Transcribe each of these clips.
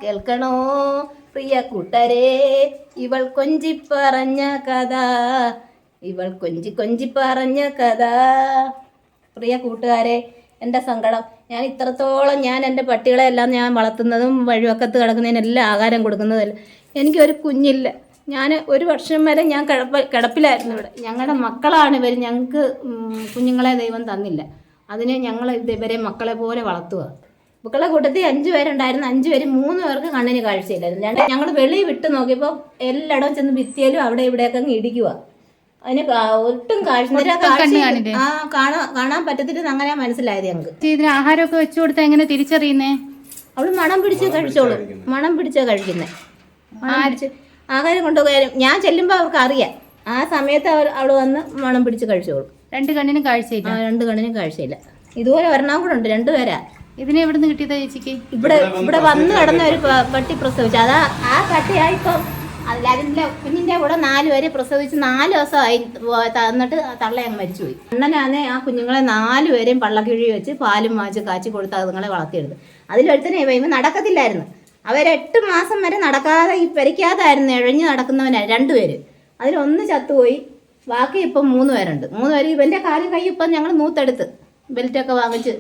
കേൾക്കണോ പ്രിയ കൂട്ടരെ, ഇവൾ കൊഞ്ചിപ്പറഞ്ഞ കഥ, ഇവൾ കൊഞ്ചി പറഞ്ഞ കഥ. പ്രിയ കൂട്ടുകാരെ, എൻ്റെ സങ്കടം, ഞാൻ ഇത്രത്തോളം ഞാൻ എൻ്റെ പട്ടികളെ എല്ലാം ഞാൻ വളർത്തുന്നതും വഴിവക്കത്ത് കിടക്കുന്നതിനെല്ലാം ആഹാരം കൊടുക്കുന്നതല്ല. എനിക്കൊരു കുഞ്ഞില്ല. ഞാൻ ഒരു വർഷം വരെ ഞാൻ കിടപ്പിലായിരുന്നു ഇവിടെ. ഞങ്ങളുടെ മക്കളാണ് ഇവർ. ഞങ്ങൾക്ക് കുഞ്ഞുങ്ങളെ ദൈവം തന്നില്ല. അതിന് ഞങ്ങൾ ഇവരെ മക്കളെ പോലെ വളർത്തുക. മക്കളെ കൂട്ടത്തിൽ 5 പേരുണ്ടായിരുന്നു. 5 പേര് 3 പേർക്ക് കണ്ണിന് കാഴ്ചയില്ലായിരുന്നു. ഞങ്ങൾ വെളിയിൽ വിട്ട് നോക്കിയപ്പോൾ എല്ലായിടവും ചെന്ന് ഭിത്തിയിലും അവിടെ ഇവിടെയൊക്കെ അങ്ങ് ഇടിക്കുക. അതിന് ഒട്ടും കാണാൻ പറ്റത്തില്ലെന്ന് അങ്ങനെ മനസ്സിലായത് ഞങ്ങൾക്ക്. ഇതിന് ആഹാരമൊക്കെ വെച്ചു കൊടുത്താൽ എങ്ങനെ തിരിച്ചറിയുന്നേ? അവള് മണം പിടിച്ച് കഴിച്ചോളൂ. മണം പിടിച്ചാ കഴിക്കുന്നേ. ആഹാരം കൊണ്ടുപോയാലും ഞാൻ ചെല്ലുമ്പോൾ അവർക്ക് അറിയാം. ആ സമയത്ത് അവള് വന്ന് മണം പിടിച്ച് കഴിച്ചോളൂ. 2 കണ്ണിനും കാഴ്ചയില്ല. 2 കണ്ണിനും കാഴ്ചയില്ല. ഇതുപോലെ ഒരെണ്ണം കൂടെ ഉണ്ട്. 2 പേരാ. ഇതിനെ എവിടെ നിന്ന് കിട്ടിയതാ ചേച്ചിക്ക്? ഇവിടെ വന്ന് കിടന്ന ഒരു പട്ടി പ്രസവിച്ചു. അതാ ആ പട്ടിയായിപ്പം അതിൻ്റെ കുഞ്ഞിൻ്റെ കൂടെ 4 പേരെ പ്രസവിച്ച് 4 ദിവസമായി തന്നിട്ട് തള്ളയങ്ങ് മരിച്ചുപോയി. അണ്ണനാന്നെ ആ കുഞ്ഞുങ്ങളെ 4 പേരെയും പള്ളക്കിഴി വെച്ച് പാലും വാച്ച് കാച്ചി കൊടുത്ത് അതുങ്ങളെ വളർത്തിയെടുത്ത്. അതിലൊരുത്തനെ ഇവ നടക്കത്തില്ലായിരുന്നു. അവർ 8 മാസം വരെ നടക്കാതെ ഈ പെരിക്കാതായിരുന്നു ഇഴഞ്ഞ് നടക്കുന്നവനാണ് 2 പേര്. അതിലൊന്ന് ചത്തുപോയി. ബാക്കി ഇപ്പം 3 പേരുണ്ട്. 3 പേര് ഇവൻ്റെ കാലും കൈ ഇപ്പം ഞങ്ങൾ നൂത്തെടുത്ത് ബെൽറ്റൊക്കെ വാങ്ങിച്ച്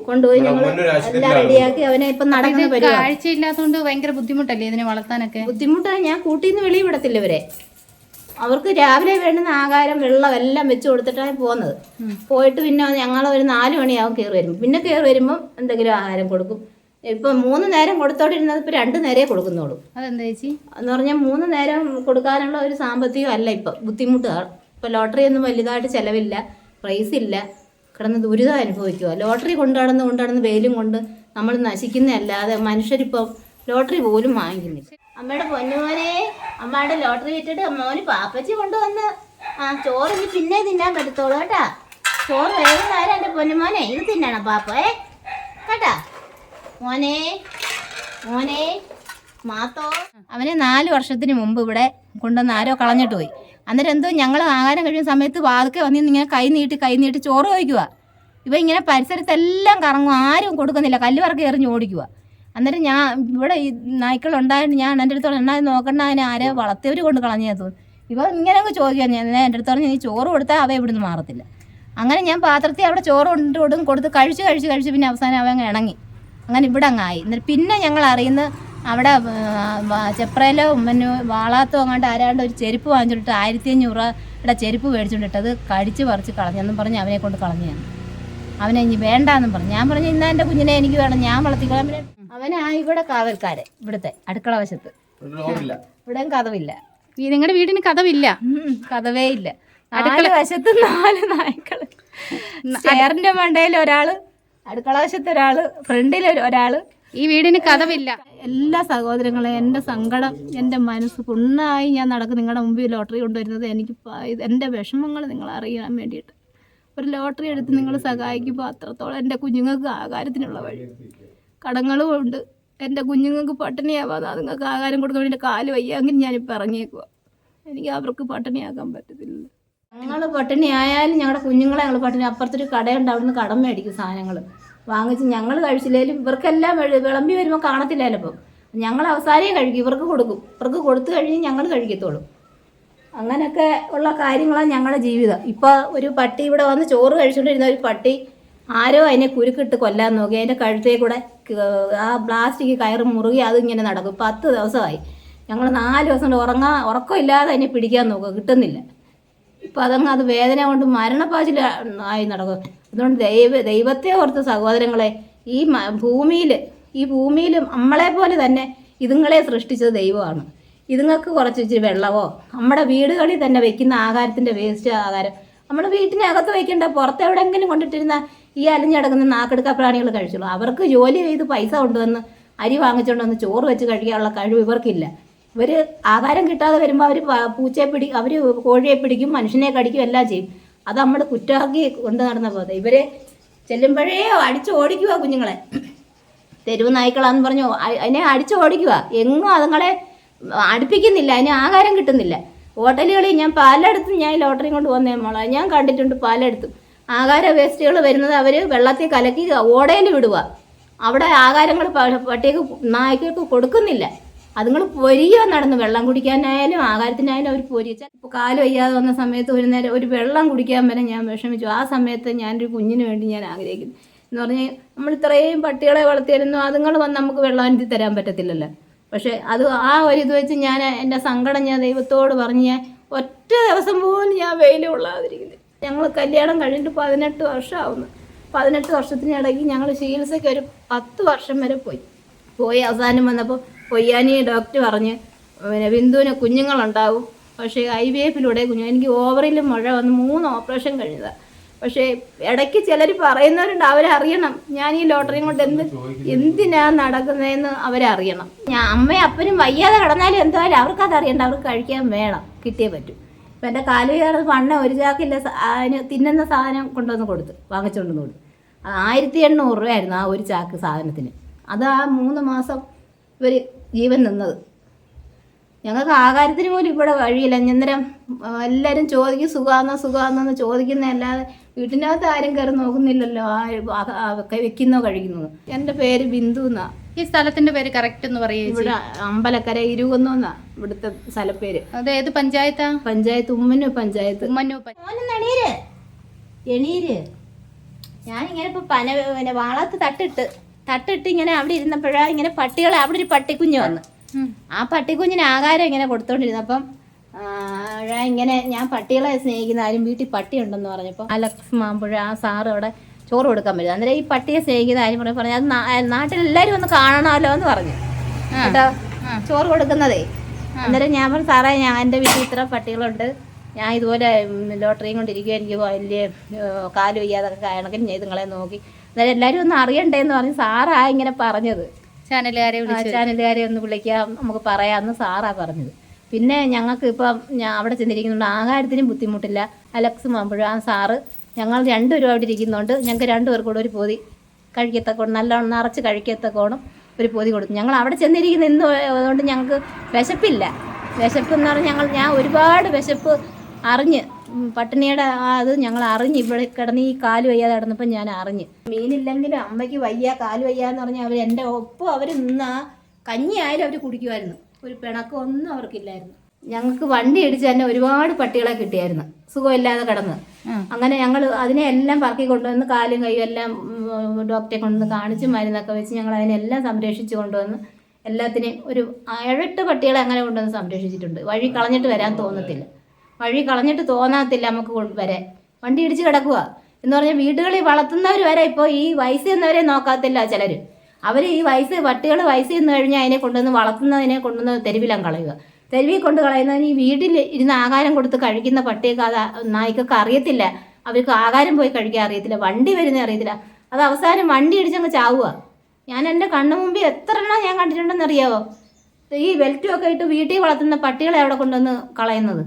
കൊണ്ടുപോയി ഞങ്ങൾ എല്ലാം റെഡിയാക്കി അവനെ ഇപ്പം നടക്കുന്ന പരിപാടി. കാഴ്ചയില്ലാത്തതുകൊണ്ട് ഭയങ്കര ബുദ്ധിമുട്ടല്ലേ ഇതിനെ വളർത്താനൊക്കെ? ബുദ്ധിമുട്ടാണ്. ഞാൻ കൂട്ടിന്ന് വെളിയിൽ വിടത്തില്ല ഇവരെ. അവർക്ക് രാവിലെ വേണ്ടുന്ന ആഹാരം വെള്ളം എല്ലാം വെച്ച് കൊടുത്തിട്ടാണ് പോകുന്നത്. പോയിട്ട് പിന്നെ ഞങ്ങൾ ഒരു 4 മണിയാവും കയറി വരും. പിന്നെ കയറി വരുമ്പം എന്തെങ്കിലും ആഹാരം കൊടുക്കും. ഇപ്പം 3 നേരം കൊടുത്തോണ്ടിരുന്നത് ഇപ്പം 2 നേരമേ കൊടുക്കുന്നുള്ളൂ. അതെന്താ ചേച്ചി? എന്ന് പറഞ്ഞാൽ 3 നേരം കൊടുക്കാനുള്ള ഒരു സാമ്പത്തികം അല്ല ഇപ്പം. ബുദ്ധിമുട്ടാണ്. ഇപ്പം ലോട്ടറി ഒന്നും വലുതായിട്ട് ചിലവില്ല, പ്രൈസ് ഇല്ല. കിടന്ന് ദുരിതം അനുഭവിക്കുക. ലോട്ടറി കൊണ്ടുനടന്ന് വെയിലും കൊണ്ട് നമ്മൾ നശിക്കുന്നതല്ലാതെ മനുഷ്യരിപ്പം ലോട്ടറി പോലും വാങ്ങിക്കുന്നില്ല. അമ്മയുടെ പൊന്നുമോനെ, അമ്മയുടെ ലോട്ടറി വിറ്റിട്ട് മോന് പാപ്പച്ചി കൊണ്ടുവന്ന് ചോറ് പിന്നെ തിന്നാൻ പറ്റത്തോളൂ കേട്ടാ. ചോറ് വേഗം എൻ്റെ പൊന്നുമോനെ, ഇത് തിന്നണം പാപ്പേ കേട്ടാ. മോനെ മോനെ മാത്തോ. അവനെ 4 വർഷത്തിന് മുമ്പ് ഇവിടെ കൊണ്ടുവന്ന് ആരോ കളഞ്ഞിട്ട് പോയി. അന്നേരം എന്തോ ഞങ്ങൾ ആഹാരം കഴിയുന്ന സമയത്ത് വാതൊക്കെ വന്നിന്ന് ഇങ്ങനെ കൈ നീട്ടി ചോറ് വയ്ക്കുക. ഇവ ഇങ്ങനെ പരിസരത്തെല്ലാം കറങ്ങും. ആരും കൊടുക്കുന്നില്ല. കല്ലുവറക്ക് എറിഞ്ഞ് ഓടിക്കുക. അന്നേരം ഞാൻ ഇവിടെ ഈ നായ്ക്കളുണ്ടായിട്ട് ഞാൻ എൻ്റെ അടുത്തോളം എണ്ണ നോക്കണ്ട, അതിനെ ആരെ വളർത്തിയവർ കൊണ്ട് കളഞ്ഞേ തോന്നുന്നു. ഇവ ഇങ്ങനെ അങ്ങ് ചോദിക്കുക. ഞാൻ എൻ്റെ അടുത്ത് പറഞ്ഞ് നീ ചോറ് കൊടുത്താൽ അവ ഇവിടുന്ന് മാറത്തില്ല. അങ്ങനെ ഞാൻ പാത്രത്തിൽ അവിടെ ചോറ് കൊടുത്ത് കഴിച്ച് പിന്നെ അവസാനം അവ അങ്ങ് ഇണങ്ങി. അങ്ങനെ ഇവിടെ അങ്ങായി. എന്നിട്ട് പിന്നെ ഞങ്ങൾ അറിയുന്ന അവിടെ ചെപ്രയിലോ വാളാത്തോ അങ്ങാണ്ട് ആരാണ്ട് ഒരു ചെരുപ്പ് വാങ്ങിച്ചിട്ട് 1500 രൂപയുടെ ചെരുപ്പ് മേടിച്ചുകൊണ്ടിട്ടത് കടിച്ച് പറിച്ച് കളഞ്ഞെന്നും പറഞ്ഞ് അവനെ കൊണ്ട് കളഞ്ഞു. അവനെ ഇനി വേണ്ടാന്നും പറഞ്ഞു. ഞാൻ പറഞ്ഞു ഇന്നാ എൻ്റെ കുഞ്ഞിനെ എനിക്ക് വേണം, ഞാൻ വളർത്തിക്കോളാം. അവനാ ഇവിടെ കാവൽക്കാരൻ. ഇവിടുത്തെ അടുക്കള വശത്ത് ഇവിടെയും കഥവില്ല. നിങ്ങളുടെ വീടിന് കഥവില്ല? കഥവേ ഇല്ല. അടുക്കള വശത്ത് 4 നായ്ക്കള്. ചെയറിന്റെ മണ്ടയിൽ ഒരാള്, അടുക്കള വശത്ത് ഒരാള്, ഫ്രണ്ടിൽ ഒരാള്. ഈ വീടിന് കഥവില്ല. എല്ലാ സഹോദരങ്ങളെ, എൻ്റെ സങ്കടം, എൻ്റെ മനസ്സ് പുണ്ണായി ഞാൻ നടക്കും നിങ്ങളുടെ മുമ്പിൽ ലോട്ടറി കൊണ്ടുവരുന്നത്. എനിക്ക് എൻ്റെ വിഷമങ്ങൾ നിങ്ങൾ അറിയാൻ വേണ്ടിയിട്ട് ഒരു ലോട്ടറി എടുത്ത് നിങ്ങൾ സഹായിക്കുമ്പോൾ അത്രത്തോളം എൻ്റെ കുഞ്ഞുങ്ങൾക്ക് ആഹാരത്തിനുള്ള വഴി. കടങ്ങളും ഉണ്ട്. എൻ്റെ കുഞ്ഞുങ്ങൾക്ക് പട്ടിണിയാവാതെ നിങ്ങൾക്ക് ആഹാരം കൊടുക്കാൻ എൻ്റെ കാല് വയ്യാങ്കിൽ ഞാനിപ്പോൾ ഇറങ്ങിയേക്കുക. എനിക്ക് അവർക്ക് പട്ടിണിയാക്കാൻ പറ്റത്തില്ല. ഞങ്ങൾ പട്ടിണി ആയാലും ഞങ്ങളുടെ കുഞ്ഞുങ്ങളെ ഞങ്ങൾ പട്ടിണി. അപ്പുറത്തൊരു കടയുണ്ട്, അവിടുന്ന് കടം മേടിക്കും സാധനങ്ങൾ വാങ്ങിച്ച്. ഞങ്ങൾ കഴിച്ചില്ലേലും ഇവർക്കെല്ലാം വിളമ്പി വരുമ്പോൾ കാണത്തില്ലല്ലോ. ഇപ്പം ഞങ്ങൾ അവസാനേ കഴിക്കും, ഇവർക്ക് കൊടുക്കും. ഇവർക്ക് കൊടുത്തു കഴിഞ്ഞ് ഞങ്ങൾ കഴിക്കത്തുള്ളൂ. അങ്ങനെയൊക്കെ ഉള്ള കാര്യങ്ങളാണ് ഞങ്ങളുടെ ജീവിതം. ഇപ്പോൾ ഒരു പട്ടി ഇവിടെ വന്ന് ചോറ് കഴിച്ചുകൊണ്ടിരുന്ന ഒരു പട്ടി ആരോ അതിനെ കുരുക്കിട്ട് കൊല്ലാൻ നോക്കി. അതിൻ്റെ കഴുത്തേ കൂടെ ആ പ്ലാസ്റ്റിക് കയറ് മുറുകി അതിങ്ങനെ നടക്കും. 10 ദിവസമായി. ഞങ്ങൾ 4 ദിവസം കൊണ്ട് ഉറക്കമില്ലാതെ അതിനെ പിടിക്കാൻ നോക്കുക, കിട്ടുന്നില്ല. ഇപ്പം അത് വേദന കൊണ്ട് മരണപ്പാച്ചിൽ ആയി നടക്കും. അതുകൊണ്ട് ദൈവത്തെ ഓർത്ത് സഹോദരങ്ങളെ, ഈ ഭൂമിയിൽ നമ്മളെ പോലെ തന്നെ ഇതുങ്ങളെ സൃഷ്ടിച്ചത് ദൈവമാണ്. ഇതുങ്ങൾക്ക് കുറച്ച് ഇച്ചിരി വെള്ളമോ നമ്മുടെ വീടുകളിൽ തന്നെ വെക്കുന്ന ആഹാരത്തിൻ്റെ വേസ്റ്റ് ആഹാരം നമ്മൾ വീട്ടിനകത്ത് വയ്ക്കേണ്ട, പുറത്തെവിടെയെങ്കിലും കൊണ്ടിട്ടിരുന്ന ഈ അലിഞ്ഞടക്കുന്ന നാക്കെടുക്ക പ്രാണികൾ കഴിച്ചുള്ളൂ. അവർക്ക് ജോലി ചെയ്ത് പൈസ കൊണ്ടുവന്ന് അരി വാങ്ങിച്ചുകൊണ്ട് വന്ന് ചോറ് വെച്ച് കഴിക്കാനുള്ള കഴിവ് ഇവർക്കില്ല. ഇവർ ആഹാരം കിട്ടാതെ വരുമ്പോൾ അവർ അവർ കോഴിയെ പിടിക്കും, മനുഷ്യനെ കടിക്കും, എല്ലാം ചെയ്യും. അത് നമ്മൾ കുറ്റമാക്കി കൊണ്ട് നടന്ന പോലെ ഇവരെ ചെല്ലുമ്പോഴേ അടിച്ച് ഓടിക്കുക കുഞ്ഞുങ്ങളെ. തെരുവ് നായ്ക്കളാന്ന് പറഞ്ഞു അതിനെ അടിച്ച് ഓടിക്കുക. എങ്ങും അതുങ്ങളെ അടുപ്പിക്കുന്നില്ല, അതിന് ആഹാരം കിട്ടുന്നില്ല. ഹോട്ടലുകളിൽ ഞാൻ പലയിടത്തും ഞാൻ ലോട്ടറി കൊണ്ട് വന്നേ മോളെ ഞാൻ കണ്ടിട്ടുണ്ട്. പലയിടത്തും ആഹാര വേസ്റ്റുകൾ വരുന്നത് അവർ വെള്ളത്തിൽ കലക്കി ഓടയിൽ വിടുക. അവിടെ ആഹാരങ്ങൾ പട്ടികൾക്ക് നായ്ക്കൾക്ക് കൊടുക്കുന്നില്ല. അതുങ്ങൾ പൊരിയോ നടന്ന് വെള്ളം കുടിക്കാനായാലും ആഹാരത്തിനായാലും അവർ പൊരിച്ച. ഇപ്പോൾ കാല് വയ്യാതെ വന്ന സമയത്ത് ഒരു നേരം ഒരു വെള്ളം കുടിക്കാൻ വരെ ഞാൻ വിഷമിച്ചു. ആ സമയത്ത് ഞാനൊരു കുഞ്ഞിന് വേണ്ടി ഞാൻ ആഗ്രഹിക്കുന്നു എന്ന് പറഞ്ഞാൽ നമ്മൾ ഇത്രയും പട്ടികളെ വളർത്തിയായിരുന്നു അതുങ്ങൾ വന്ന് നമുക്ക് വെള്ളം അനത്തി തരാൻ പറ്റത്തില്ലല്ലോ. പക്ഷേ അത് ആ ഒരു ഇത് വെച്ച് ഞാൻ എൻ്റെ സങ്കടം ഞാൻ ദൈവത്തോട് പറഞ്ഞ് ഞാൻ ഒറ്റ ദിവസം പോലും ഞാൻ വെയിൽ കൊള്ളാതിരിക്കുന്നത്. ഞങ്ങൾ കല്യാണം കഴിഞ്ഞിട്ട് 18 വർഷമാവുന്നു. 18 വർഷത്തിനിടയ്ക്ക് ഞങ്ങൾ ചികിത്സയ്ക്ക് ഒരു 10 വർഷം വരെ പോയി അവസാനം വന്നപ്പോൾ പൊയ്യാനി ഡോക്ടർ പറഞ്ഞ് പിന്നെ ബിന്ദുവിന് കുഞ്ഞുങ്ങളുണ്ടാവും, പക്ഷേ IVF-ലൂടെ എനിക്ക് ഓവറിൽ മുഴ വന്ന് 3 ഓപ്പറേഷൻ കഴിഞ്ഞതാണ്. പക്ഷേ ഇടയ്ക്ക് ചിലർ പറയുന്നവരുണ്ട്, അവരറിയണം ഞാൻ ഈ ലോട്ടറിയും കൊണ്ട് എന്തിനാ നടക്കുന്നതെന്ന് അവരറിയണം. ഞാൻ അമ്മയും അപ്പനും വയ്യാതെ കിടന്നാലും എന്തായാലും അവർക്കത് അറിയണ്ട, അവർക്ക് കഴിക്കാൻ വേണം, കിട്ടിയേ പറ്റൂ. ഇപ്പം എൻ്റെ കാലുകാർ പണ്ണ ഒരു ചാക്കില്ല അതിന് തിന്നുന്ന സാധനം കൊണ്ടുവന്ന് വാങ്ങിച്ചുകൊണ്ടുവന്ന് കൊടുത്തു. 1800 രൂപയായിരുന്നു ആ ഒരു ചാക്ക് സാധനത്തിന്. അത് ആ 3 മാസം ഇവർ ജീവൻ നിന്നത്. ഞങ്ങൾക്ക് ആഹാരത്തിന് പോലും ഇവിടെ വഴിയില്ല. അന്നേരം എല്ലാവരും ചോദിക്കും സുഖമാണെന്ന് ചോദിക്കുന്നതല്ലാതെ വീട്ടിനകത്ത് ആരും കയറി നോക്കുന്നില്ലല്ലോ വെക്കുന്നോ കഴിക്കുന്നോ. എൻ്റെ പേര് ബിന്ദു എന്നാ. ഈ സ്ഥലത്തിന്റെ പേര് കറക്റ്റ് എന്ന് പറയുക? ഇവിടെ അമ്പലക്കര ഇരുകുന്നോന്നാ ഇവിടുത്തെ സ്ഥലപ്പേര്. അത് ഏത് പഞ്ചായത്താ? പഞ്ചായത്ത് ഉമ്മന്നൂർ പഞ്ചായത്ത്. എണീര് ഞാനിങ്ങനെ ഇപ്പോൾ പിന്നെ വാളത്ത് തട്ടിട്ട് ഇങ്ങനെ അവിടെ ഇരുന്നപ്പോഴാണ് ഇങ്ങനെ പട്ടികളെ അവിടെ ഒരു പട്ടിക്കുഞ്ഞ് വന്ന്. ആ പട്ടിക്കുഞ്ഞിന് ആഹാരം ഇങ്ങനെ കൊടുത്തോണ്ടിരുന്നപ്പം ഇങ്ങനെ ഞാൻ പട്ടികളെ സ്നേഹിക്കുന്ന ആരും വീട്ടിൽ പട്ടി ഉണ്ടെന്ന് പറഞ്ഞപ്പോൾ അലക്സ് മാമ്പുഴ ആ സാറ് അവിടെ ചോറ് കൊടുക്കാൻ പറ്റും. അന്നേരം ഈ പട്ടിയെ സ്നേഹിക്കുന്ന ആരും പറഞ്ഞു അത് നാട്ടിലെല്ലാവരും ഒന്ന് കാണണമല്ലോ എന്ന് പറഞ്ഞു കേട്ടോ, ചോറ് കൊടുക്കുന്നതേ. അന്നേരം ഞാൻ പറഞ്ഞു സാറേ എൻ്റെ വീട്ടിൽ ഇത്ര പട്ടികളുണ്ട്, ഞാൻ ഇതുപോലെ ലോട്ടറിയും കൊണ്ടിരിക്കുക, എനിക്ക് വലിയ കാല് വയ്യാതൊക്കെ കണക്കിന് ഞാൻ ഇതുങ്ങളെ നോക്കി. അന്നേരം എല്ലാവരും ഒന്ന് അറിയണ്ടേന്ന് പറഞ്ഞ് സാറാ ഇങ്ങനെ പറഞ്ഞത്. ചാനലുകാരെ ഒന്ന് വിളിക്കാം നമുക്ക് പറയാമെന്ന് സാറാ പറഞ്ഞത്. പിന്നെ ഞങ്ങൾക്ക് ഇപ്പം ഞാൻ അവിടെ ചെന്നിരിക്കുന്നുണ്ട്, ആഹാരത്തിനും ബുദ്ധിമുട്ടില്ല. അലക്സ് മാമ്പുഴ ആ സാറ് ഞങ്ങൾ 2 രൂപ അവിടെ ഇരിക്കുന്നുണ്ട്. ഞങ്ങൾക്ക് 2 പേർക്ക് കൂടെ ഒരു പൊതി കഴിക്കത്തക്കോണം നല്ലോണം നിറച്ച് കഴിക്കത്തക്കോണം ഒരു പൊതി കൊടുത്തു. ഞങ്ങൾ അവിടെ ചെന്നിരിക്കുന്ന ഇന്ന് അതുകൊണ്ട് ഞങ്ങൾക്ക് വിശപ്പില്ല. വിശപ്പ് എന്ന് പറഞ്ഞാൽ ഞാൻ ഒരുപാട് വിശപ്പ് അറിഞ്ഞ് പട്ടിണിയുടെ അത് ഞങ്ങൾ അറിഞ്ഞ് ഇവിടെ കിടന്ന് ഈ കാല് വയ്യാതെ കിടന്നപ്പോൾ ഞാൻ അറിഞ്ഞ്. മീനില്ലെങ്കിലും അമ്മയ്ക്ക് കാല് വയ്യാന്ന് പറഞ്ഞാൽ അവർ എൻ്റെ ഒപ്പം അവർ നിന്ന് ആ കഞ്ഞി ആയാലും അവർ കുടിക്കുമായിരുന്നു. ഒരു പിണക്കമൊന്നും അവർക്കില്ലായിരുന്നു. ഞങ്ങൾക്ക് വണ്ടി ഇടിച്ച് തന്നെ ഒരുപാട് പട്ടികളെ കിട്ടിയായിരുന്നു സുഖമില്ലാതെ കിടന്ന്. അങ്ങനെ ഞങ്ങൾ അതിനെ എല്ലാം പറക്കി കൊണ്ടുവന്ന് കാലും കൈയും എല്ലാം ഡോക്ടറെ കൊണ്ടുവന്ന് കാണിച്ച് മരുന്നൊക്കെ വെച്ച് ഞങ്ങൾ അതിനെല്ലാം സംരക്ഷിച്ച് കൊണ്ടുവന്ന് എല്ലാത്തിനെയും ഒരു 7-8 പട്ടികളെ അങ്ങനെ കൊണ്ടുവന്ന് സംരക്ഷിച്ചിട്ടുണ്ട്. വഴി കളഞ്ഞിട്ട് വരാൻ തോന്നത്തില്ല, വഴി കളഞ്ഞിട്ട് തോന്നാത്തില്ല നമുക്ക് വരെ. വണ്ടി ഇടിച്ച് കിടക്കുക എന്ന് പറഞ്ഞാൽ വീടുകളിൽ വളർത്തുന്നവർ വരെ ഇപ്പോൾ ഈ വയസ്സ് എന്നവരെ നോക്കാത്തില്ല ചിലർ. അവർ ഈ പട്ടികൾ വയസ്സ് നിന്ന് കഴിഞ്ഞാൽ അതിനെ കൊണ്ടുവന്ന് വളർത്തുന്നതിനെ കൊണ്ടുവന്ന് തെരുവിലാണ് കളയുക. തെരുവിൽ കൊണ്ട് കളയുന്നതിന് ഈ വീട്ടിൽ ഇരുന്ന് ആഹാരം കൊടുത്ത് കഴിക്കുന്ന പട്ടിയൊക്കെ അത് നായ്ക്കൊക്കെ അറിയത്തില്ല, അവർക്ക് ആഹാരം പോയി കഴിക്കാൻ അറിയത്തില്ല, വണ്ടി വരുന്നേ അറിയത്തില്ല. അത് അവസാനം വണ്ടി ഇടിച്ചങ്ങ് ചാവുക. ഞാൻ എൻ്റെ കണ്ണു മുമ്പിൽ എത്ര എണ്ണം ഞാൻ കണ്ടിട്ടുണ്ടെന്ന് അറിയാമോ? ഈ ബെൽറ്റും ഒക്കെ ഇട്ട് വീട്ടിൽ വളർത്തുന്ന പട്ടികളെ അവിടെ കൊണ്ടുവന്ന് കളയുന്നത്.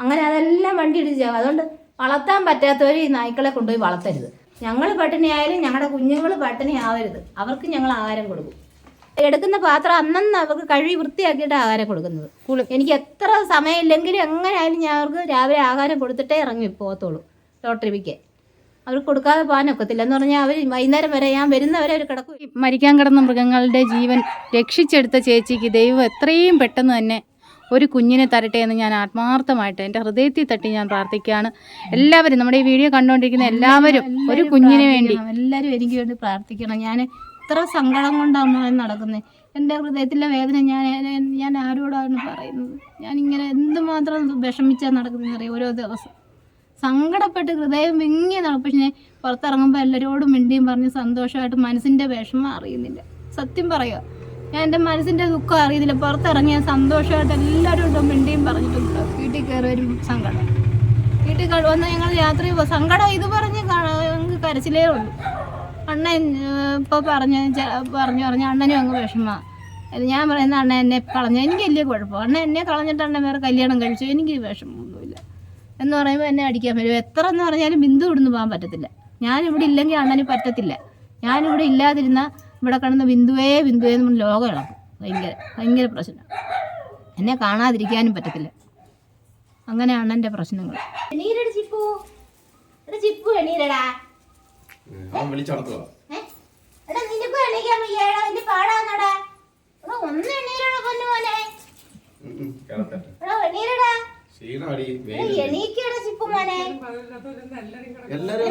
അങ്ങനെ അതെല്ലാം വണ്ടി ഇടിച്ച് ചാവും. അതുകൊണ്ട് വളർത്താൻ പറ്റാത്തവർ ഈ നായ്ക്കളെ കൊണ്ടുപോയി വളർത്തരുത്. ഞങ്ങൾ പട്ടിണിയായാലും ഞങ്ങളുടെ കുഞ്ഞുങ്ങൾ പട്ടിണി ആവരുത്. അവർക്ക് ഞങ്ങൾ ആഹാരം കൊടുക്കും. എടുക്കുന്ന പാത്രം അന്നന്ന് അവർക്ക് കഴുകി വൃത്തിയാക്കിയിട്ട് ആഹാരം കൊടുക്കുന്നത്. എനിക്ക് എത്ര സമയമില്ലെങ്കിലും എങ്ങനെയായാലും ഞാൻ അവർക്ക് രാവിലെ ആഹാരം കൊടുത്തിട്ടേ ഇറങ്ങി പോകത്തുള്ളൂ ലോട്ടറി വിൽക്കാൻ. അവർക്ക് കൊടുക്കാതെ പോകാനൊക്കത്തില്ല എന്ന് പറഞ്ഞാൽ അവർ വൈകുന്നേരം വരെ ഞാൻ വരുന്നവരെ അവർ കിടക്കും. മരിക്കാൻ കിടന്ന മൃഗങ്ങളുടെ ജീവൻ രക്ഷിച്ചെടുത്ത ചേച്ചിക്ക് ദൈവം എത്രയും പെട്ടെന്ന് തന്നെ ഒരു കുഞ്ഞിനെ തരട്ടെ എന്ന് ഞാൻ ആത്മാർത്ഥമായിട്ട് എൻ്റെ ഹൃദയത്തിൽ തട്ടി ഞാൻ പ്രാർത്ഥിക്കുകയാണ്. എല്ലാവരും നമ്മുടെ ഈ വീഡിയോ കണ്ടുകൊണ്ടിരിക്കുന്ന എല്ലാവരും ഒരു കുഞ്ഞിന് വേണ്ടി എല്ലാവരും എനിക്ക് വേണ്ടി പ്രാർത്ഥിക്കണം. ഞാൻ ഇത്ര സങ്കടം കൊണ്ടാണ് നടക്കുന്നത്. എൻ്റെ ഹൃദയത്തിലെ വേദന ഞാൻ ആരോടാണ് പറയുന്നത്. ഞാനിങ്ങനെ എന്തുമാത്രം വിഷമിച്ചാൽ നടക്കുന്നതെന്ന് അറിയാം. ഓരോ ദിവസം സങ്കടപ്പെട്ട് ഹൃദയം വിങ്ങി നടക്കും. പക്ഷേ പുറത്തിറങ്ങുമ്പോൾ എല്ലാവരോടും മിണ്ടിയും പറഞ്ഞ് സന്തോഷമായിട്ട് മനസ്സിൻ്റെ വിഷമം അറിയുന്നില്ല. സത്യം പറയുക, ഞാൻ എൻ്റെ മനസ്സിൻ്റെ ദുഃഖം അറിയുന്നില്ല. പുറത്തിറങ്ങിയ സന്തോഷമായിട്ട് എല്ലാവരോടും മിണ്ടിയും പറഞ്ഞിട്ടുണ്ട്. വീട്ടിൽ കയറി ഒരു സങ്കടം, വീട്ടിൽ വന്ന് ഞങ്ങൾ രാത്രി സങ്കടം ഇത് പറഞ്ഞ് ഞങ്ങൾക്ക് കരച്ചിലേ ഉള്ളൂ. അണ്ണൻ ഇപ്പോൾ പറഞ്ഞ് അണ്ണനും അങ്ങ് വിഷമമാണ്. ഞാൻ പറയുന്ന അണ്ണൻ എന്നെ കളഞ്ഞ എനിക്ക് വലിയ കുഴപ്പം. അണ്ണൻ എന്നെ കളഞ്ഞിട്ട് അണ്ണൻ വേറെ കല്യാണം കഴിച്ചു, എനിക്ക് വിഷമമൊന്നുമില്ല എന്ന് പറയുമ്പോൾ എന്നെ അടിക്കാൻ വരും. എത്ര എന്ന് പറഞ്ഞാലും ബിന്ദു ഇവിടുന്ന് പോകാൻ പറ്റത്തില്ല. ഞാനിവിടെ ഇല്ലെങ്കിൽ അണ്ണന് പറ്റത്തില്ല. ഞാനിവിടെ ഇല്ലാതിരുന്ന ഇവിടെ കിടന്ന് ബിന്ദുവേ എന്ന് ലോകം ഇളക്കും. ഭയങ്കര പ്രശ്നം. എന്നെ കാണാതിരിക്കാനും പറ്റത്തില്ല. അങ്ങനെയാണ് എൻ്റെ പ്രശ്നങ്ങൾ. എടാ നിനക്ക് എണീക്കാൻ വയ്യടാ, വലിയ പാടാന്നടാ. എടാ ഒന്ന് എണീരടാ പൊന്നു മോനെ. എടാ എണീരടാ. എണീക്കടാ ചിപ്പു മോനെ. എല്ലാരും